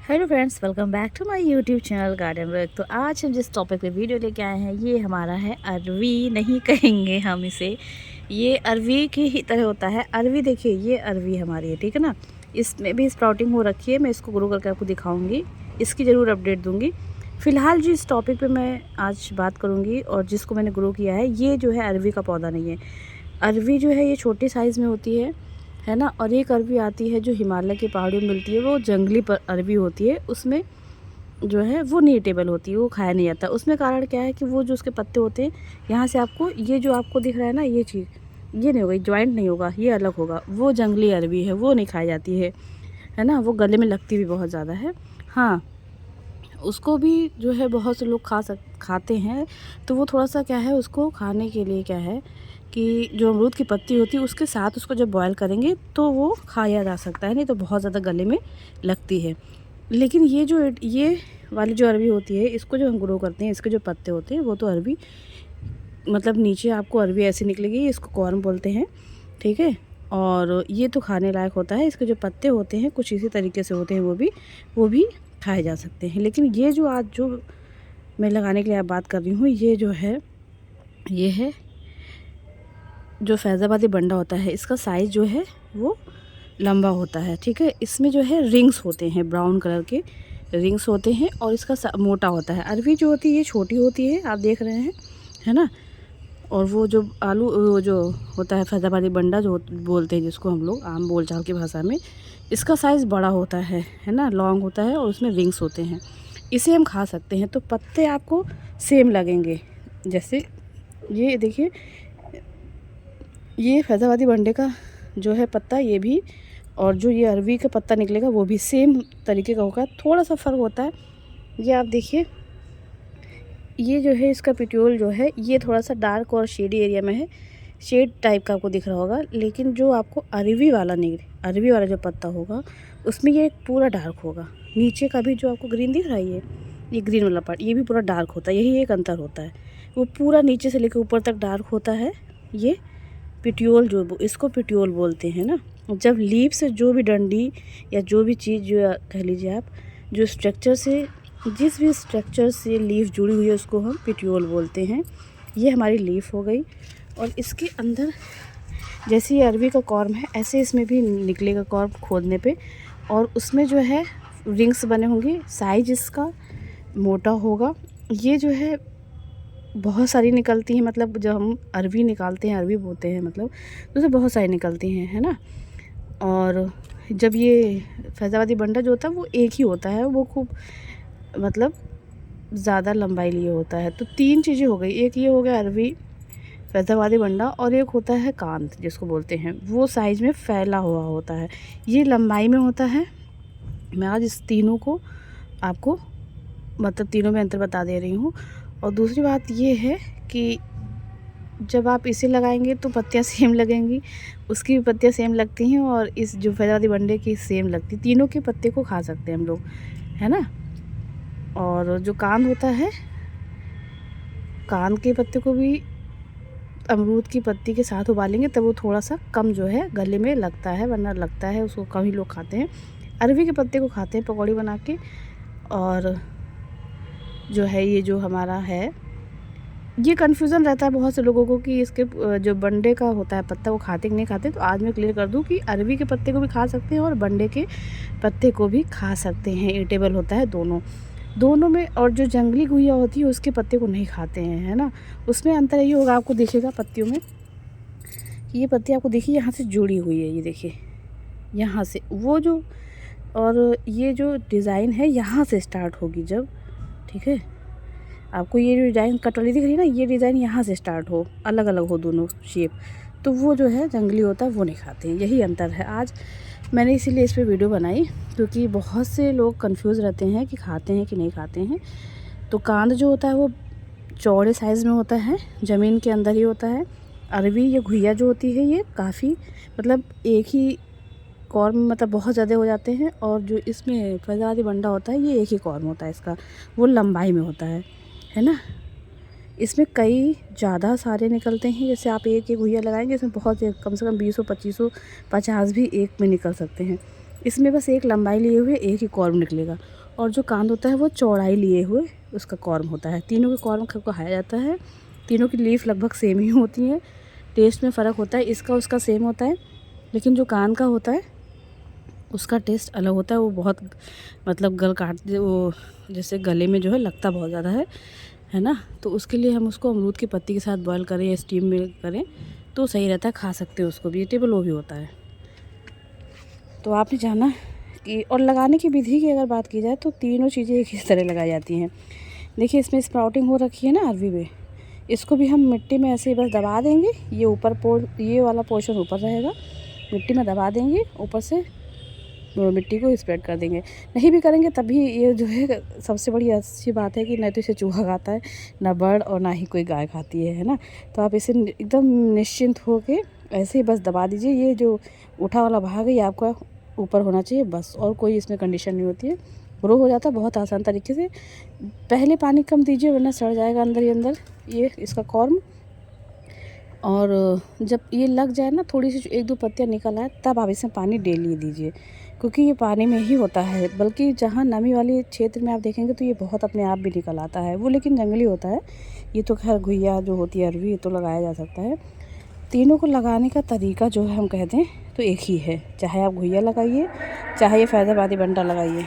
Hello friends, welcome back to my YouTube channel garden work. तो आज हम जिस टॉपिक पे वीडियो लेके आए हैं ये हमारा है अरवी, नहीं कहेंगे हम इसे, ये अरवी की ही तरह होता है। अरवी देखिए, ये अरवी हमारी है, ठीक है ना। इसमें भी स्प्राउटिंग हो रखी है। मैं इसको ग्रो करके आपको दिखाऊंगी, इसकी ज़रूर अपडेट दूंगी। फ़िलहाल जिस टॉपिक पे मैं आज बात करूँगी और जिसको मैंने ग्रो किया है, ये जो है अरवी का पौधा नहीं है। अरवी जो है ये छोटे साइज़ में होती है ना। और एक अरवी आती है जो हिमालय की पहाड़ियों में मिलती है, वो जंगली पर अरवी होती है। उसमें जो है वो नहीं टेबल होती है, वो खाया नहीं जाता। उसमें कारण क्या है कि वो जो उसके पत्ते होते हैं, यहाँ से आपको ये जो आपको दिख रहा है ना, ये चीज़ ये नहीं होगा, जॉइंट नहीं होगा, ये अलग होगा। वो जंगली अरवी है, वो नहीं खाई जाती है ना। वो गले में लगती भी बहुत ज़्यादा है। हाँ, उसको भी जो है बहुत से लोग खाते हैं। तो वो थोड़ा सा क्या है, उसको खाने के लिए क्या है कि जो अमरूद की पत्ती होती है उसके साथ उसको जब बॉयल करेंगे तो वो खाया जा सकता है, नहीं तो बहुत ज़्यादा गले में लगती है। लेकिन ये वाली जो अरवी होती है, इसको जो हम ग्रो करते हैं, इसके जो पत्ते होते हैं वो तो अरवी, मतलब नीचे आपको अरवी ऐसी निकलेगी, इसको कॉर्न बोलते हैं, ठीक है। और ये तो खाने लायक होता है। इसके जो पत्ते होते हैं कुछ इसी तरीके से होते हैं, वो भी खाए जा सकते हैं। लेकिन ये जो आज जो मैं लगाने के लिए आप बात कर रही हूँ, ये जो है, ये है जो फैज़ाबादी बंडा होता है। इसका साइज़ जो है वो लंबा होता है, ठीक है। इसमें जो है रिंग्स होते हैं, ब्राउन कलर के रिंग्स होते हैं, और इसका मोटा होता है। अरवी जो होती है ये छोटी होती है, आप देख रहे हैं, है ना। और वो जो वो जो होता है फैज़ाबादी बंडा जो बोलते हैं, जिसको हम लोग आम बोलचाल की भाषा में, इसका साइज़ बड़ा होता है ना, लॉन्ग होता है, और उसमें रिंग्स होते हैं। इसे हम खा सकते हैं। तो पत्ते आपको सेम लगेंगे। जैसे ये देखिए, ये फैज़ाबादी बंडे का जो है पत्ता, ये भी, और जो ये अरवी का पत्ता निकलेगा वो भी सेम तरीके का होगा। थोड़ा सा फ़र्क होता है। ये आप देखिए, ये जो है इसका पिट्यूल जो है ये थोड़ा सा डार्क और शेडी एरिया में है, शेड टाइप का आपको दिख रहा होगा। लेकिन जो आपको अरवी वाला नहीं, अरवी वाला जो पत्ता होगा उसमें ये पूरा डार्क होगा। नीचे का भी जो आपको ग्रीन दिख रहा है, ये ग्रीन वाला पार्ट, ये भी पूरा डार्क होता है। यही एक अंतर होता है, वो पूरा नीचे से लेकर ऊपर तक डार्क होता है। ये पिट्यूल, जो इसको पिट्यूल बोलते हैं ना। जब लीफ से जो भी डंडी या जो भी चीज़ जो कह लीजिए आप, जो स्ट्रक्चर से, जिस भी स्ट्रक्चर से लीफ जुड़ी हुई है उसको हम पिट्यूल बोलते हैं। ये हमारी लीफ हो गई। और इसके अंदर जैसे ये अरवी का कॉर्म है, ऐसे इसमें भी निकलेगा कॉर्म खोदने पे, और उसमें जो है रिंग्स बने होंगे। साइज इसका मोटा होगा। ये जो है बहुत सारी निकलती हैं, मतलब जब हम अरवी निकालते हैं, अरवी बोते हैं मतलब, तो उसे बहुत सारी निकलती हैं, है ना। और जब ये फैज़ाबादी बंडा जो होता है वो एक ही होता है, वो खूब मतलब ज़्यादा लंबाई लिए होता है। तो 3 चीज़ें हो गई, एक ये हो गया अरवी, फैज़ाबादी बंडा, और एक होता है कांद जिसको बोलते हैं, वो साइज़ में फैला हुआ होता है, ये लंबाई में होता है। मैं आज इस तीनों को आपको मतलब तीनों में अंतर बता दे रही हूँ। और दूसरी बात ये है कि जब आप इसे लगाएंगे तो पत्तियाँ सेम लगेंगी, उसकी भी पत्तियाँ सेम लगती हैं, और इस जो फैज़ाबादी बंडे की सेम लगती, तीनों के पत्ते को खा सकते हैं हम लोग, है ना। और जो कांद होता है, कांद के पत्ते को भी अमरूद की पत्ती के साथ उबालेंगे तब वो थोड़ा सा कम जो है गले में लगता है, वरना लगता है उसको कम ही लोग खाते हैं। अरवी के पत्ते को खाते हैं पकौड़ी बना के। और जो है ये जो हमारा है, ये कन्फ्यूज़न रहता है बहुत से लोगों को कि इसके जो बंडे का होता है पत्ता वो खाते कि नहीं खाते। तो आज मैं क्लियर कर दूं कि अरवी के पत्ते को भी खा सकते हैं और बंडे के पत्ते को भी खा सकते हैं। ईटेबल होता है दोनों में। और जो जंगली गुइया होती है उसके पत्ते को नहीं खाते हैं, है ना। उसमें अंतर यही होगा, आपको दिखेगा पत्तियों में, ये पत्ती आपको देखिए यहाँ से जुड़ी हुई है, ये देखिए यहाँ से वो जो, और ये जो डिज़ाइन है यहाँ से स्टार्ट होगी जब, ठीक है। आपको ये जो डिज़ाइन कट वाली दिख रही है ना, ये डिज़ाइन यहाँ से स्टार्ट हो, अलग अलग हो दोनों शेप, तो वो जो है जंगली होता है, वो नहीं खाते हैं। यही अंतर है। आज मैंने इसीलिए इस पर वीडियो बनाई, क्योंकि बहुत से लोग कंफ्यूज रहते हैं कि खाते हैं कि नहीं खाते हैं। तो कांद जो होता है वो चौड़े साइज़ में होता है, ज़मीन के अंदर ही होता है। अरवी या घुइया जो होती है ये काफ़ी, मतलब एक ही कॉर्म, मतलब बहुत ज़्यादा हो जाते हैं। और जो इसमें फैज़ाबादी बंडा होता है ये एक ही कॉर्म होता है इसका, वो लंबाई में होता है ना। इसमें कई ज़्यादा सारे निकलते हैं। जैसे आप एक घुइया लगाएंगे, इसमें बहुत कम से कम 20 25 50 भी एक में निकल सकते हैं। इसमें बस एक लंबाई लिए हुए एक ही कॉर्म निकलेगा, और जो कांद होता है वो चौड़ाई लिए हुए उसका कॉर्म होता है। तीनों के कॉर्म को खाया जाता है। तीनों की लीफ लगभग सेम ही होती हैं, टेस्ट में फ़र्क होता है, इसका उसका सेम होता है, लेकिन जो कान का होता है उसका टेस्ट अलग होता है। वो बहुत मतलब गल काट वो जैसे गले में जो है लगता बहुत ज़्यादा है ना। तो उसके लिए हम उसको अमरूद की पत्ती के साथ बॉयल करें या स्टीम में करें तो सही रहता है, खा सकते हैं उसको भी, ईटेबल वो भी होता है। तो आपने जाना कि और लगाने की विधि की अगर बात की जाए तो तीनों चीज़ें एक ही तरह लगाई जाती हैं। देखिए इसमें स्प्राउटिंग हो रखी है ना अरवी में, इसको भी हम मिट्टी में ऐसे ही बस दबा देंगे। ये वाला पोर्शन ऊपर रहेगा, मिट्टी में दबा देंगे, ऊपर से मिट्टी को स्प्रेड कर देंगे। नहीं भी करेंगे तभी ये जो है सबसे बड़ी अच्छी बात है कि न तो इसे चूहा खाता है, ना बर्ड, और ना ही कोई गाय खाती है ना। तो आप इसे एकदम निश्चिंत हो के ऐसे ही बस दबा दीजिए। ये जो उठा वाला भाग है ये आपका ऊपर होना चाहिए बस, और कोई इसमें कंडीशन नहीं होती है। ग्रो हो जाता है बहुत आसान तरीके से। पहले पानी कम दीजिए वरना सड़ जाएगा अंदर ही अंदर ये इसका कॉर्म। और जब ये लग जाए ना, थोड़ी सी 1-2 पत्तियाँ निकल आए, तब आप इसमें पानी डेली दीजिए, क्योंकि ये पानी में ही होता है। बल्कि जहाँ नमी वाले क्षेत्र में आप देखेंगे तो ये बहुत अपने आप भी निकल आता है वो, लेकिन जंगली होता है। ये तो खैर घुइया जो होती है अरवी, ये तो लगाया जा सकता है। तीनों को लगाने का तरीका जो है हम कहते हैं तो एक ही है, चाहे आप घुइया लगाइए, चाहे ये फैज़ाबादी बंटा लगाइए।